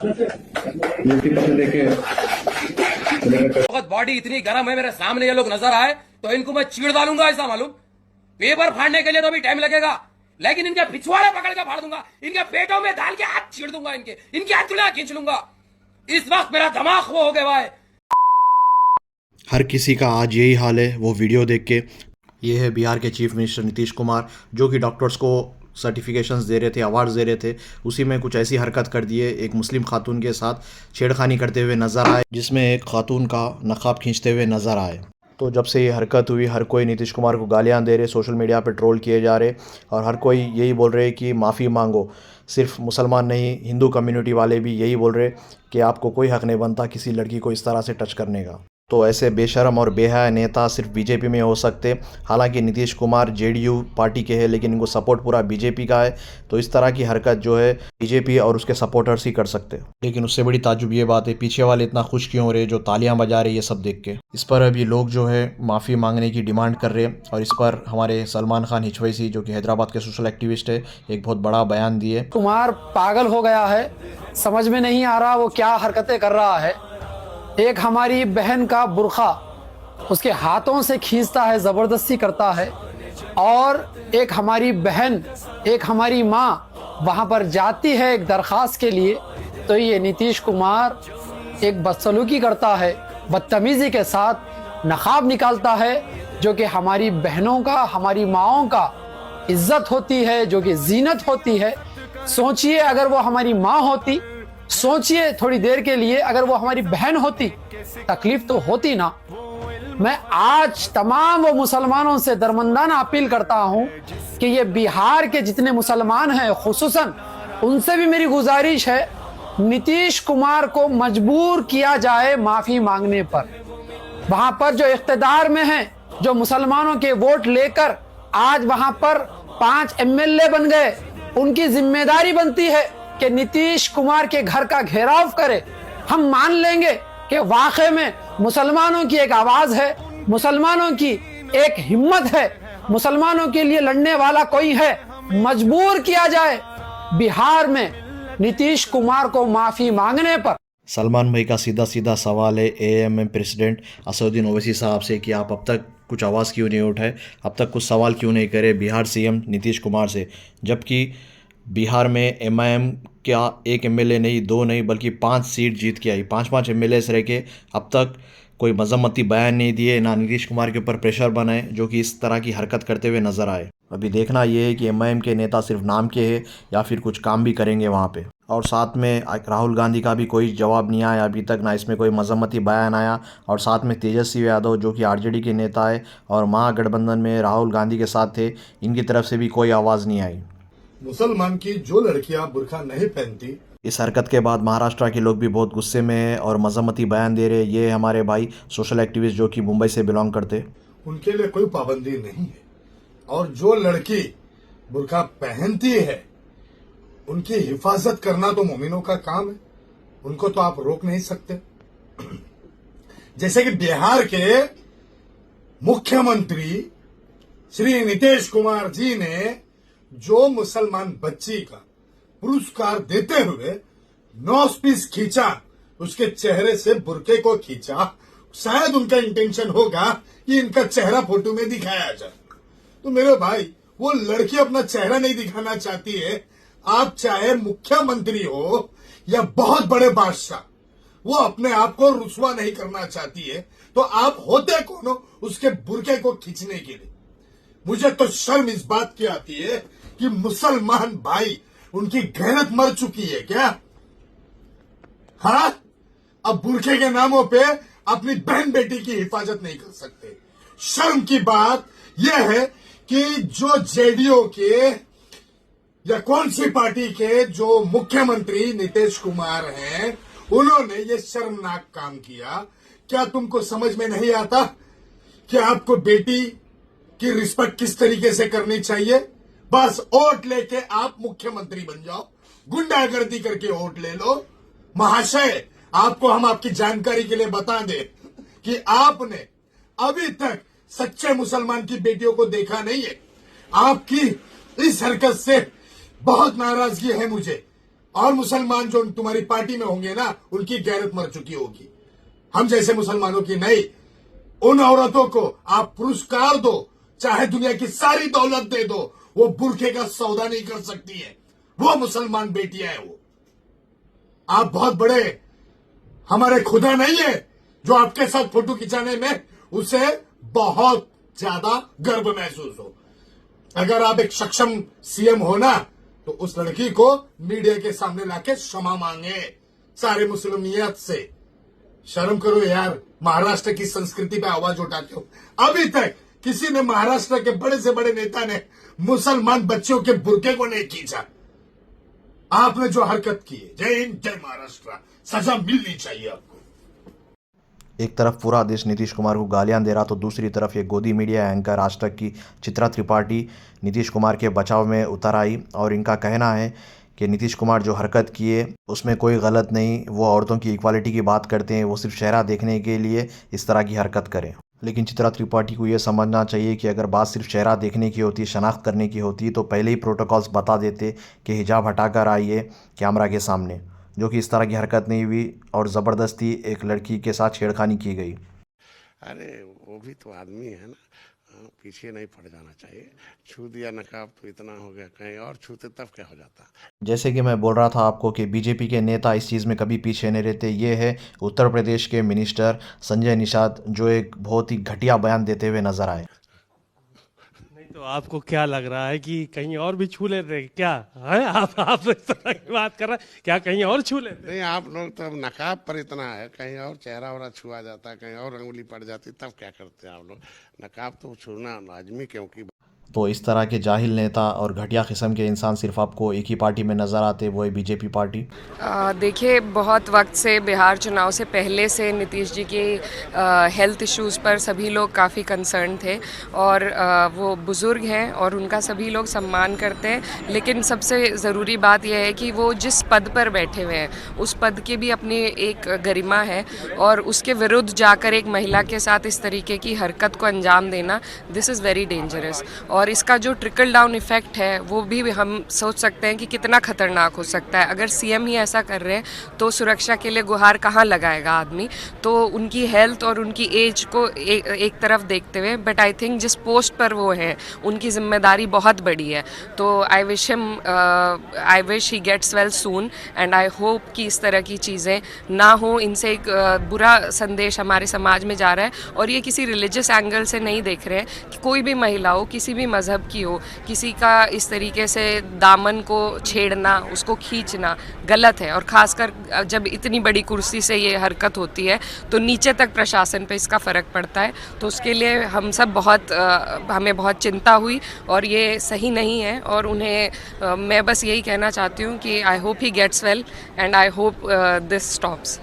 बहुत बॉडी इतनी गर्म है, मेरे सामने ये लोग नजर आए तो इनको मैं चीड़ डालूंगा, ऐसा मालूम। पेपर फाड़ने के लिए तो अभी टाइम लगेगा, लेकिन इनके पिछवाड़े पकड़ के फाड़ दूंगा, इनके पेटों में डाल के हाथ चीड़ दूंगा, इनकी हथेलियां खींच लूंगा। इस वक्त मेरा दिमाग वो हो गया है। हर किसी का आज यही हाल है वो वीडियो देख के। ये है बिहार के चीफ मिनिस्टर नीतीश कुमार, जो कि डॉक्टर्स को सर्टिफिकेशंस दे रहे थे, अवार्ड्स दे रहे थे। उसी में कुछ ऐसी हरकत कर दिए, एक मुस्लिम खातून के साथ छेड़खानी करते हुए नज़र आए, जिसमें एक खातून का नकाब खींचते हुए नज़र आए। तो जब से ये हरकत हुई, हर कोई नीतीश कुमार को गालियां दे रहे, सोशल मीडिया पे ट्रोल किए जा रहे, और हर कोई यही बोल रहे कि माफ़ी मांगो। सिर्फ मुसलमान नहीं, हिंदू कम्युनिटी वाले भी यही बोल रहे कि आपको कोई हक़ नहीं बनता किसी लड़की को इस तरह से टच करने का। तो ऐसे बेशरम और बेहया नेता सिर्फ बीजेपी में हो सकते। हालांकि नीतीश कुमार जेडीयू पार्टी के हैं, लेकिन इनको सपोर्ट पूरा बीजेपी का है। तो इस तरह की हरकत जो है बीजेपी और उसके सपोर्टर्स ही कर सकते। लेकिन उससे बड़ी ताजुब ये बात है, पीछे वाले इतना खुश क्यों हो रहे, जो तालियां बजा रहे, ये सब देख के। इस पर अभी लोग जो है माफ़ी मांगने की डिमांड कर रहे हैं, और इस पर हमारे सलमान खान हिचवैसी, जो कि हैदराबाद के सोशल एक्टिविस्ट है, एक बहुत बड़ा बयान दिए। कुमार पागल हो गया है, समझ में नहीं आ रहा वो क्या हरकतें कर रहा है। एक हमारी बहन का बुर्खा उसके हाथों से खींचता है, ज़बरदस्ती करता है, और एक हमारी बहन, एक हमारी माँ वहाँ पर जाती है एक दरख्वास्त के लिए, तो ये नीतीश कुमार एक बदसलूकी करता है, बदतमीज़ी के साथ नकाब निकालता है, जो कि हमारी बहनों का, हमारी माँओं का इज्जत होती है, जो कि जीनत होती है। सोचिए अगर वो हमारी माँ होती, सोचिए थोड़ी देर के लिए अगर वो हमारी बहन होती, तकलीफ तो होती ना। मैं आज तमाम वो मुसलमानों से दरमंदाना अपील करता हूं कि ये बिहार के जितने मुसलमान हैं, खुसूसन उनसे भी मेरी गुजारिश है, नीतीश कुमार को मजबूर किया जाए माफी मांगने पर। वहां पर जो इख्तिदार में हैं, जो मुसलमानों के वोट लेकर आज वहां पर 5 एमएलए बन गए, उनकी जिम्मेदारी बनती है कि नीतीश कुमार के घर का घेराव करे। हम मान लेंगे कि वाकई में मुसलमानों की एक आवाज है, मुसलमानों की एक हिम्मत है, मुसलमानों के लिए लड़ने वाला कोई है। मजबूर किया जाए बिहार में नीतीश कुमार को माफी मांगने पर। सलमान भाई का सीधा सीधा सवाल है एएमएम प्रेसिडेंट असदुद्दीन ओवैसी साहब से कि आप अब तक कुछ आवाज़ क्यों नहीं उठाए, अब तक कुछ सवाल क्यों नहीं करे बिहार सीएम नीतीश कुमार से, जबकि बिहार में एमआईएम क्या एक एमएलए नहीं, 2 नहीं, बल्कि 5 सीट जीत के आई। 5-5 एमएलए रह के अब तक कोई मजम्मती बयान नहीं दिए, ना नीतीश कुमार के ऊपर प्रेशर बनाए, जो कि इस तरह की हरकत करते हुए नजर आए। अभी देखना ये है कि एमआईएम के नेता सिर्फ नाम के हैं या फिर कुछ काम भी करेंगे वहाँ पे। और साथ में राहुल गांधी का भी कोई जवाब नहीं आया अभी तक, ना इसमें कोई मजम्मती बयान आया। और साथ में तेजस्वी यादव, जो कि आरजेडी के नेता है और महागठबंधन में राहुल गांधी के साथ थे, इनकी तरफ से भी कोई आवाज़ नहीं आई। मुसलमान की जो लड़कियां बुर्का नहीं पहनती, इस हरकत के बाद महाराष्ट्र के लोग भी बहुत गुस्से में हैं और मजम्मती बयान दे रहे हैं। ये हमारे भाई सोशल एक्टिविस्ट जो कि मुंबई से बिलोंग करते, उनके लिए कोई पाबंदी नहीं है। और जो लड़की बुर्का पहनती है, उनकी हिफाजत करना तो मोमिनों का काम है, उनको तो आप रोक नहीं सकते। जैसे कि बिहार के मुख्यमंत्री श्री नीतीश कुमार जी ने जो मुसलमान बच्ची का पुरस्कार देते हुए नोज पीस खींचा, उसके चेहरे से बुरके को खींचा, शायद उनका इंटेंशन होगा कि इनका चेहरा फोटो में दिखाया जाए। तो मेरे भाई, वो लड़की अपना चेहरा नहीं दिखाना चाहती है। आप चाहे मुख्यमंत्री हो या बहुत बड़े बादशाह, वो अपने आप को रुसवा नहीं करना चाहती है, तो आप होते कौन हो उसके बुरके को खींचने के लिए। मुझे तो शर्म इस बात की आती है कि मुसलमान भाई, उनकी गैरत मर चुकी है क्या? हाँ, अब बुरके के नामों पे अपनी बहन बेटी की हिफाजत नहीं कर सकते। शर्म की बात यह है कि जो जेडीयू के या कौन सी पार्टी के जो मुख्यमंत्री नीतीश कुमार हैं, उन्होंने ये शर्मनाक काम किया। क्या तुमको समझ में नहीं आता कि आपको बेटी की रिस्पेक्ट किस तरीके से करनी चाहिए? बस वोट लेके आप मुख्यमंत्री बन जाओ, गुंडागर्दी करके वोट ले लो। महाशय, आपको हम आपकी जानकारी के लिए बता दें कि आपने अभी तक सच्चे मुसलमान की बेटियों को देखा नहीं है। आपकी इस हरकत से बहुत नाराजगी है मुझे। और मुसलमान जो तुम्हारी पार्टी में होंगे ना, उनकी गैरत मर चुकी होगी, हम जैसे मुसलमानों की नहीं। उन औरतों को आप पुरस्कार दो, चाहे दुनिया की सारी दौलत दे दो, वो बुरखे का सौदा नहीं कर सकती है। वो मुसलमान बेटियां हैं। वो आप बहुत बड़े हमारे खुदा नहीं है जो आपके साथ फोटो खिंचाने में उसे बहुत ज्यादा गर्व महसूस हो। अगर आप एक सक्षम सीएम हो ना, तो उस लड़की को मीडिया के सामने लाके क्षमा मांगे सारे मुस्लिमियत से। शर्म करो यार, महाराष्ट्र की संस्कृति पे आवाज उठाते हो। अभी तक किसी ने महाराष्ट्र के बड़े से बड़े नेता ने मुसलमान बच्चों के बुरके को नहीं खींचा। आपने जो हरकत की है, जय हिंद जय महाराष्ट्र, सजा मिलनी चाहिए आपको। एक तरफ पूरा देश नीतीश कुमार को गालियां दे रहा, तो दूसरी तरफ ये गोदी मीडिया एंकर आज तक की चित्रा त्रिपाठी नीतीश कुमार के बचाव में उतर आई और इनका कहना है कि नीतीश कुमार जो हरकत किए उसमें कोई गलत नहीं, वो औरतों की इक्वालिटी की बात करते हैं, वो सिर्फ चेहरा देखने के लिए इस तरह की हरकत करें। लेकिन चित्रा त्रिपाठी को ये समझना चाहिए कि अगर बात सिर्फ चेहरा देखने की होती, शनाख्त करने की होती, तो पहले ही प्रोटोकॉल्स बता देते कि हिजाब हटाकर आइए कैमरा के सामने, जो कि इस तरह की हरकत नहीं हुई और ज़बरदस्ती एक लड़की के साथ छेड़खानी की गई। अरे वो भी तो आदमी है ना, पीछे नहीं पड़ जाना चाहिए। छू दिया नकाब तो इतना हो गया, कहीं और छूते तब क्या हो जाता। जैसे कि मैं बोल रहा था आपको कि बीजेपी के नेता इस चीज़ में कभी पीछे नहीं रहते। ये है उत्तर प्रदेश के मिनिस्टर संजय निषाद, जो एक बहुत ही घटिया बयान देते हुए नजर आए। तो आपको क्या लग रहा है कि कहीं और भी छू लेते हैं क्या? है आप इस तरह की बात कर रहे हैं, क्या कहीं और छू लेते? नहीं, आप लोग तो नकाब पर इतना है, कहीं और चेहरा वरा छुआ जाता, कहीं और अंगुली पड़ जाती, तब क्या करते हैं आप लोग? नकाब तो छूना लाजमी, क्योंकि तो इस तरह के जाहिल नेता और घटिया किस्म के इंसान सिर्फ आपको एक ही पार्टी में नज़र आते, वो है बीजेपी पार्टी। देखिए, बहुत वक्त से बिहार चुनाव से पहले से नीतीश जी के हेल्थ इश्यूज़ पर सभी लोग काफ़ी कंसर्न थे और वो बुज़ुर्ग हैं और उनका सभी लोग सम्मान करते हैं। लेकिन सबसे ज़रूरी बात यह है कि वो जिस पद पर बैठे हुए हैं उस पद की भी अपनी एक गरिमा है और उसके विरुद्ध जाकर एक महिला के साथ इस तरीके की हरकत को अंजाम देना, दिस इज़ वेरी डेंजरस। और इसका जो ट्रिकल डाउन इफ़ेक्ट है वो भी हम सोच सकते हैं कि कितना ख़तरनाक हो सकता है। अगर सीएम ही ऐसा कर रहे हैं तो सुरक्षा के लिए गुहार कहाँ लगाएगा आदमी? तो उनकी हेल्थ और उनकी एज को एक तरफ देखते हुए, बट आई थिंक जिस पोस्ट पर वो हैं उनकी जिम्मेदारी बहुत बड़ी है। तो I wish he gets well soon and I hope कि इस तरह की चीज़ें ना हो। इनसे एक बुरा संदेश हमारे समाज में जा रहा है और ये किसी रिलीजियस एंगल से नहीं देख रहे हैं कि कोई भी महिला हो, किसी भी मज़हब की हो, किसी का इस तरीके से दामन को छेड़ना, उसको खींचना गलत है। और ख़ासकर जब इतनी बड़ी कुर्सी से ये हरकत होती है तो नीचे तक प्रशासन पे इसका फ़र्क पड़ता है। तो उसके लिए हम सब हमें बहुत चिंता हुई और ये सही नहीं है। और उन्हें मैं बस यही कहना चाहती हूँ कि I hope he gets well and I hope this stops.